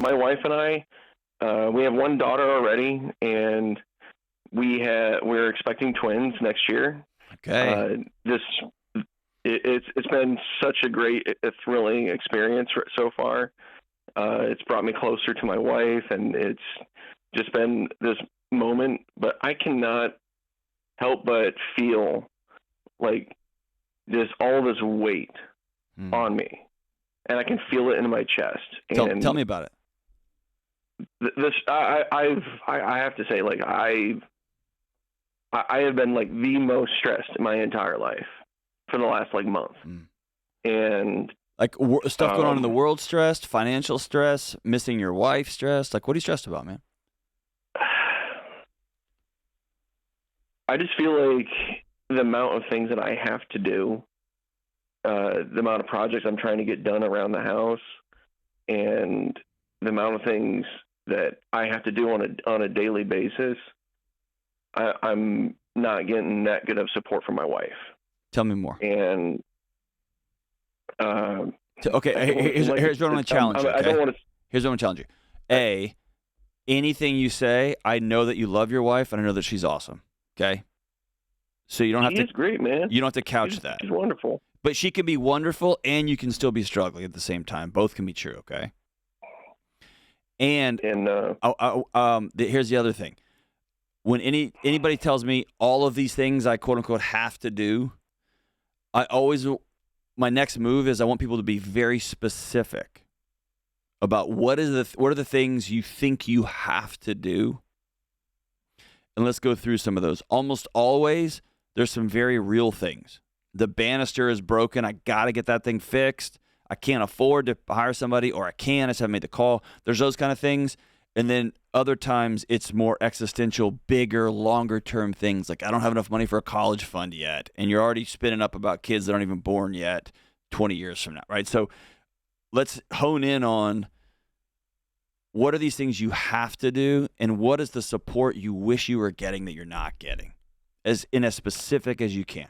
my wife and I, we have one daughter already, and we're expecting twins next year. Okay. It's been such a great, thrilling experience so far. It's brought me closer to my wife, and it's just been this moment. But I cannot help but feel like just all this weight on me, and I can feel it in my chest. Tell me about it. I have to say, like, I have been like the most stressed in my entire life for the last like month, and like stuff going on in the world, stressed, financial stress, missing your wife, stressed. Like, what are you stressed about, man? I just feel like the amount of things that I have to do, the amount of projects I'm trying to get done around the house, and the amount of things that I have to do on a daily basis, I'm not getting that good of support from my wife. Tell me more. And okay, here's what I'm going to challenge you. Okay? Here's what I'm going to challenge you. A, anything you say, I know that you love your wife, and I know that she's awesome. Okay, so you don't have to. She's great, man. You don't have to couch that. She's wonderful. But she can be wonderful, and you can still be struggling at the same time. Both can be true. Okay. And here's the other thing. When anybody tells me all of these things I quote unquote have to do, my next move is I want people to be very specific about what are the things you think you have to do. And let's go through some of those. Almost always, there's some very real things. The banister is broken. I got to get that thing fixed. I can't afford to hire somebody, or I can. I just haven't made the call. There's those kind of things. And then other times it's more existential, bigger, longer-term things. Like, I don't have enough money for a college fund yet. And you're already spinning up about kids that aren't even born yet 20 years from now, right? So let's hone in on what are these things you have to do, and what is the support you wish you were getting that you're not getting, as specific as you can.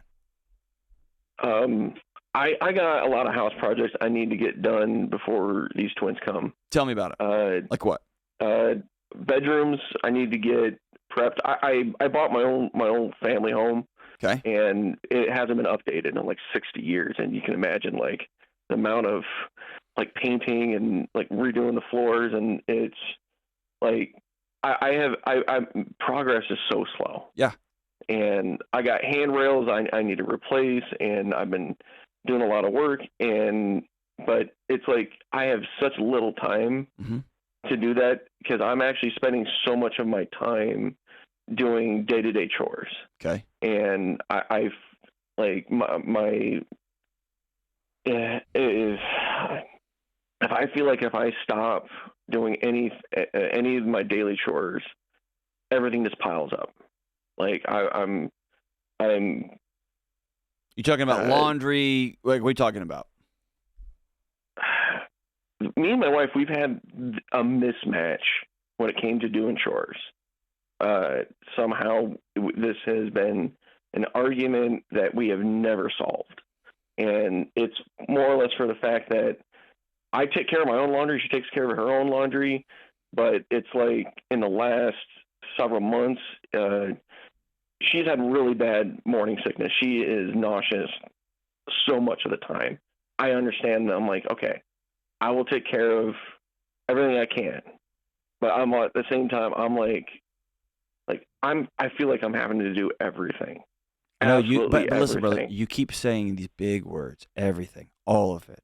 I got a lot of house projects I need to get done before these twins come. Tell me about it. Like what? Bedrooms I need to get prepped. I bought my own family home. Okay. And it hasn't been updated in like 60 years, and you can imagine like the amount of like painting and like redoing the floors, and it's like I progress is so slow. Yeah. And I got handrails I need to replace, and I've been doing a lot of work, but it's like I have such little time to do that, because I'm actually spending so much of my time doing day-to-day chores. Okay. And I've like my if I feel like if I stop doing any of my daily chores, everything just piles up. Like I'm. You talking about laundry? Like, what are you talking about? Me and my wife, we've had a mismatch when it came to doing chores. Somehow this has been an argument that we have never solved. And it's more or less for the fact that I take care of my own laundry. She takes care of her own laundry. But it's like in the last several months, she's had really bad morning sickness. She is nauseous so much of the time. I understand that. I'm like, okay, I will take care of everything I can. But I'm at the same time, I'm like I feel like I'm having to do everything. I know you, but listen, brother, you keep saying these big words, everything, all of it.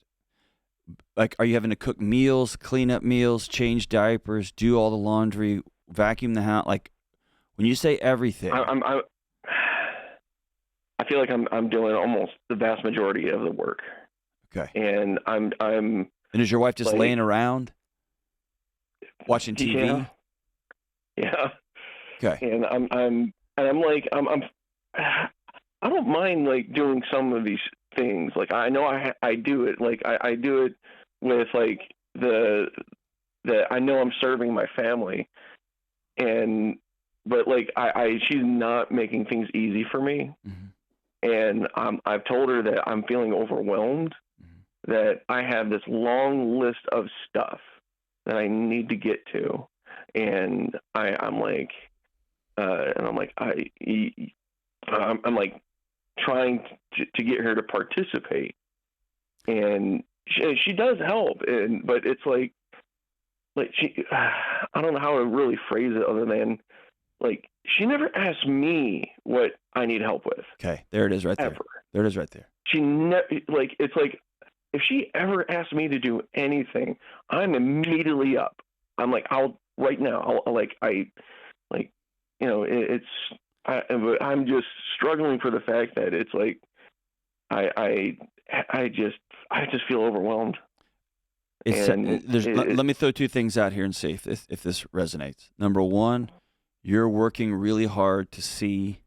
Like, are you having to cook meals, clean up meals, change diapers, do all the laundry, vacuum the house? Like, when you say everything, I feel like I'm doing almost the vast majority of the work. Okay. And I'm. And is your wife just like, laying around, watching TV? Yeah. Okay. And I'm like I don't mind like doing some of these things. Like I know I do it. Like I do it with like the I know I'm serving my family, but like she's not making things easy for me. And I've told her that I'm feeling overwhelmed, that I have this long list of stuff that I need to get to, and I'm like, I'm like trying to get her to participate, and she does help, but it's like she, I don't know how to really phrase it other than like she never asks me what I need help with. Okay, there it is right there. Ever. There it is right there. She never it's like if she ever asks me to do anything, I'm immediately up. I'm like, I'll right now. I'm just struggling for the fact that it's like I just feel overwhelmed. Let me throw two things out here and see if this resonates. Number one, you're working really hard to see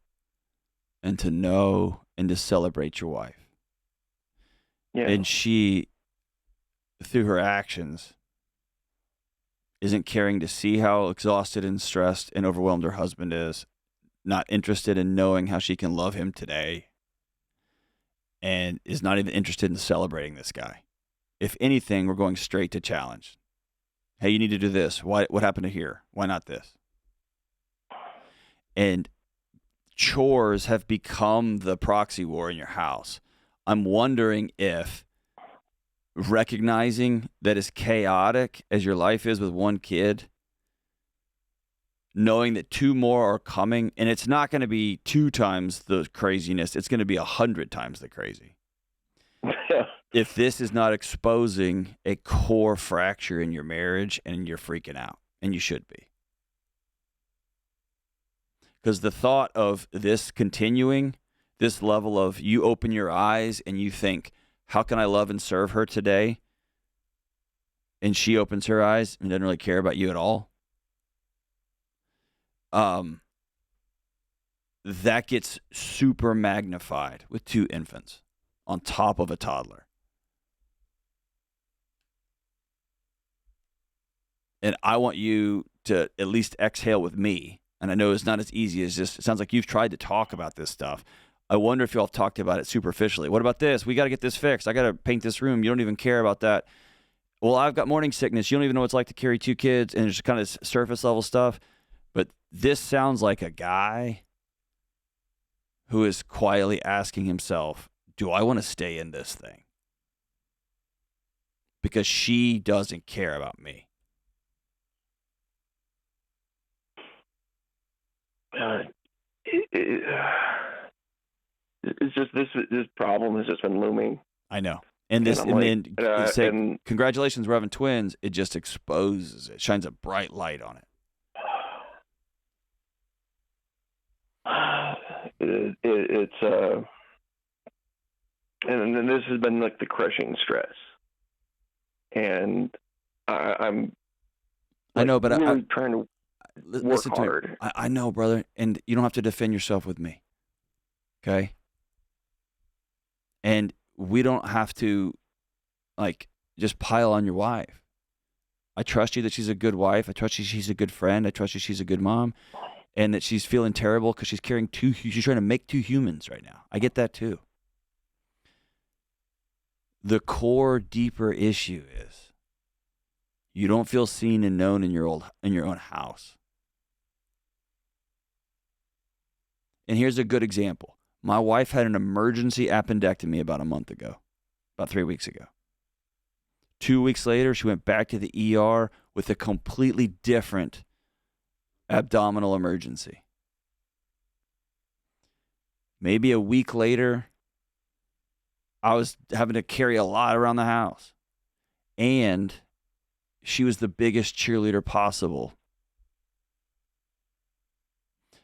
and to know and to celebrate your wife. Yeah. And she, through her actions, isn't caring to see how exhausted and stressed and overwhelmed her husband is, not interested in knowing how she can love him today, and is not even interested in celebrating this guy. If anything, we're going straight to challenge. Hey, you need to do this. What happened to here? Why not this? And chores have become the proxy war in your house. I'm wondering if recognizing that as chaotic as your life is with one kid, knowing that two more are coming, and it's not going to be 2 times the craziness, it's going to be 100 times the crazy. If this is not exposing a core fracture in your marriage, and you're freaking out, and you should be. Because the thought of this continuing, this level of you open your eyes and you think, how can I love and serve her today? And she opens her eyes and doesn't really care about you at all. That gets super magnified with 2 infants on top of a toddler. And I want you to at least exhale with me. And I know it's not as easy as just, it sounds like you've tried to talk about this stuff. I wonder if y'all have talked about it superficially. What about this? We got to get this fixed. I got to paint this room. You don't even care about that. Well, I've got morning sickness. You don't even know what it's like to carry 2 kids, and it's kind of surface level stuff. But this sounds like a guy who is quietly asking himself, do I want to stay in this thing? Because she doesn't care about me. It's just this problem has just been looming. I know. And congratulations, we're having twins. It just exposes it, shines a bright light on it. And then this has been like the crushing stress, and I'm I know, but really trying to work listen hard. To me. I know, brother, and you don't have to defend yourself with me, okay? And we don't have to, like, just pile on your wife. I trust you that she's a good wife. I trust you she's a good friend. I trust you she's a good mom, and that she's feeling terrible because she's carrying she's trying to make 2 humans right now. I get that too. The core, deeper issue is you don't feel seen and known in your own house. And here's a good example. My wife had an emergency appendectomy about 3 weeks ago. 2 weeks later, she went back to the ER with a completely different abdominal emergency. Maybe a week later, I was having to carry a lot around the house. And she was the biggest cheerleader possible.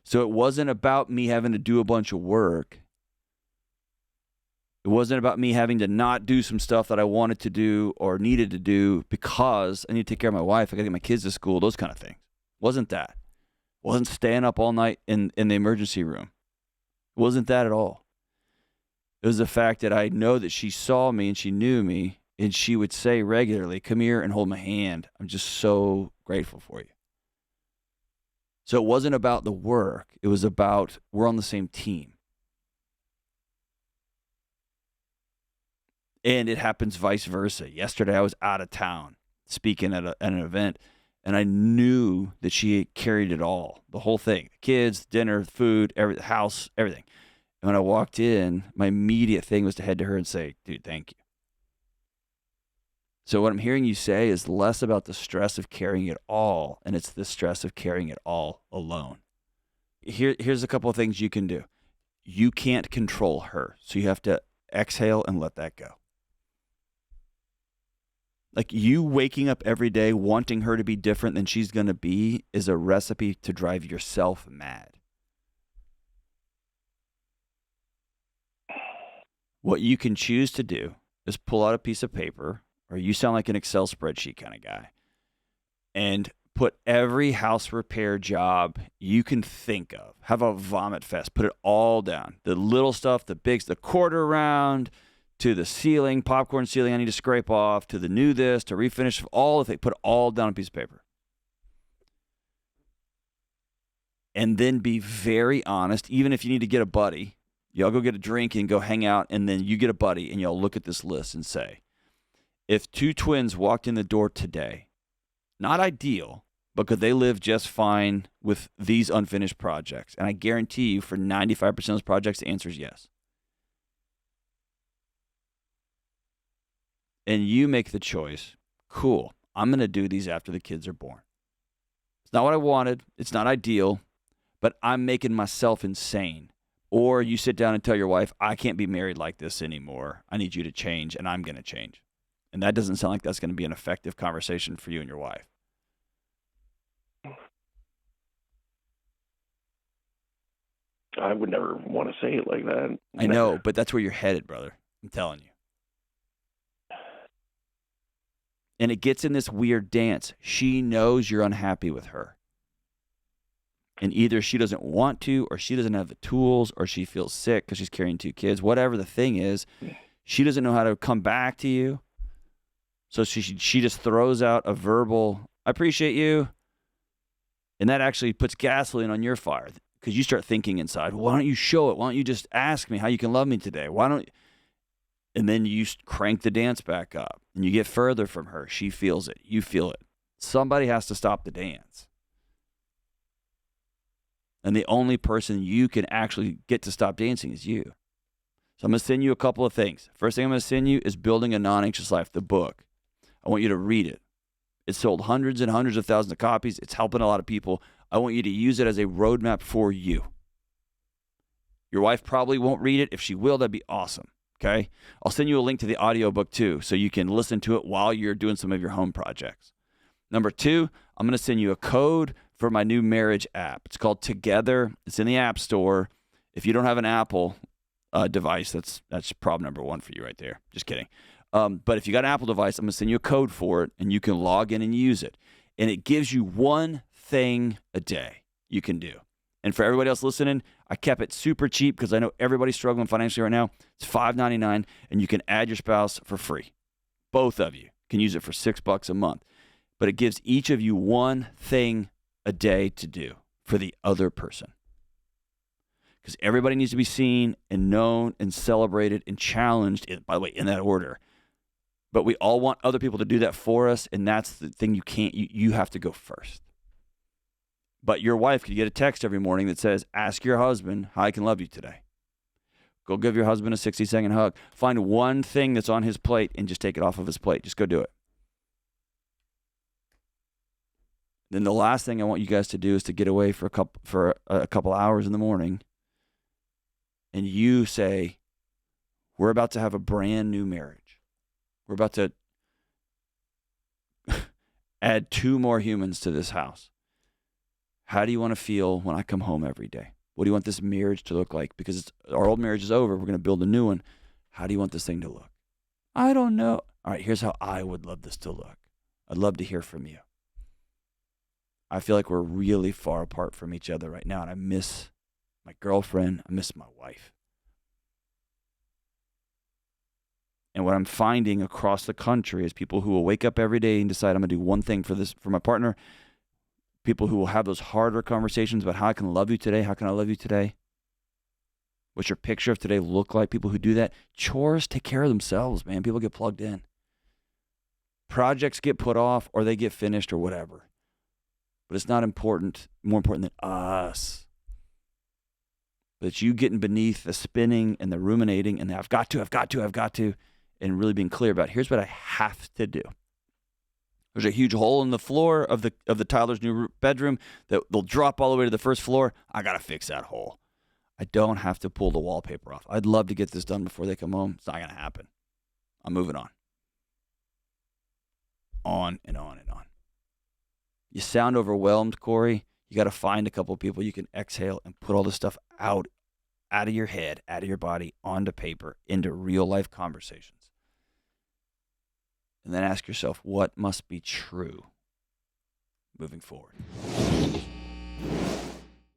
So it wasn't about me having to do a bunch of work. It wasn't about me having to not do some stuff that I wanted to do or needed to do because I need to take care of my wife. I got to get my kids to school, those kind of things. Wasn't that. Wasn't staying up all night in the emergency room. It wasn't that at all. It was the fact that I know that she saw me and she knew me, and she would say regularly, come here and hold my hand. I'm just so grateful for you. So it wasn't about the work. It was about we're on the same team. And it happens vice versa. Yesterday I was out of town. speaking at an event, and I knew that she carried it all, the whole thing, the kids, dinner, food, the house, everything. And when I walked in, my immediate thing was to head to her and say, dude, thank you. So what I'm hearing you say is less about the stress of carrying it all, and it's the stress of carrying it all alone. Here's a couple of things you can do. You can't control her, so you have to exhale and let that go. Like, you waking up every day wanting her to be different than she's going to be is a recipe to drive yourself mad. What you can choose to do is pull out a piece of paper, or you sound like an Excel spreadsheet kind of guy, and put every house repair job you can think of. Have a vomit fest. Put it all down. The little stuff, the bigs, the quarter round, to the ceiling, popcorn ceiling I need to scrape off, to the new this, to refinish, all of it. Put it all down on a piece of paper. And then be very honest, even if you need to get a buddy. Y'all go get a drink and go hang out, and then you get a buddy, and y'all look at this list and say, if two twins walked in the door today, not ideal, but could they live just fine with these unfinished projects? And I guarantee you for 95% of those projects, the answer is yes. And you make the choice, cool, I'm going to do these after the kids are born. It's not what I wanted. It's not ideal, but I'm making myself insane. Or you sit down and tell your wife, I can't be married like this anymore. I need you to change, and I'm going to change. And that doesn't sound like that's going to be an effective conversation for you and your wife. I would never want to say it like that. I know, but that's where you're headed, brother. I'm telling you. And it gets in this weird dance. She knows you're unhappy with her. And either she doesn't want to, or she doesn't have the tools, or she feels sick because she's carrying two kids. Whatever the thing is, she doesn't know how to come back to you. So she just throws out a verbal, I appreciate you. And that actually puts gasoline on your fire, because you start thinking inside, why don't you show it? Why don't you just ask me how you can love me today? Why don't? And then you crank the dance back up, and you get further from her. She feels it. You feel it. Somebody has to stop the dance. And the only person you can actually get to stop dancing is you. So I'm going to send you a couple of things. First thing I'm going to send you is Building a Non-Anxious Life, the book. I want you to read it. It's sold hundreds and hundreds of thousands of copies. It's helping a lot of people. I want you to use it as a roadmap for you. Your wife probably won't read it. If she will, that'd be awesome. Okay? I'll send you a link to the audiobook too, so you can listen to it while you're doing some of your home projects. Number 2, I'm going to send you a code for my new marriage app. It's called Together. It's in the App Store. If you don't have an Apple device, that's problem number 1 for you right there. Just kidding. But if you got an Apple device, I'm going to send you a code for it, and you can log in and use it. And it gives you one thing a day you can do. And for everybody else listening, I kept it super cheap because I know everybody's struggling financially right now. It's $5.99, and you can add your spouse for free. Both of you can use it for $6 a month. But it gives each of you one thing a day to do for the other person. Because everybody needs to be seen and known and celebrated and challenged, by the way, in that order. But we all want other people to do that for us, and that's the thing you have to go first. But your wife could get a text every morning that says, ask your husband how I can love you today. Go give your husband a 60-second hug. Find one thing that's on his plate and just take it off of his plate. Just go do it. Then the last thing I want you guys to do is to get away for a couple hours in the morning, and you say, we're about to have a brand new marriage. We're about to add 2 more humans to this house. How do you want to feel when I come home every day? What do you want this marriage to look like? Because our old marriage is over. We're going to build a new one. How do you want this thing to look? I don't know. All right, here's how I would love this to look. I'd love to hear from you. I feel like we're really far apart from each other right now, and I miss my girlfriend. I miss my wife. And what I'm finding across the country is people who will wake up every day and decide I'm going to do one thing for my partner. People who will have those harder conversations about how I can love you today. How can I love you today? What's your picture of today look like? People who do that. Chores take care of themselves, man. People get plugged in. projects get put off or they get finished or whatever. But it's not more important than us. But it's you getting beneath the spinning and the ruminating and the I've got to, and really being clear about here's what I have to do. There's a huge hole in the floor of the Tyler's new bedroom that they'll drop all the way to the first floor. I got to fix that hole. I don't have to pull the wallpaper off. I'd love to get this done before they come home. It's not going to happen. I'm moving on. On and on and on. You sound overwhelmed, Corey. You got to find a couple of people you can exhale and put all this stuff out of your head, out of your body, onto paper, into real life conversations. And then ask yourself, what must be true moving forward?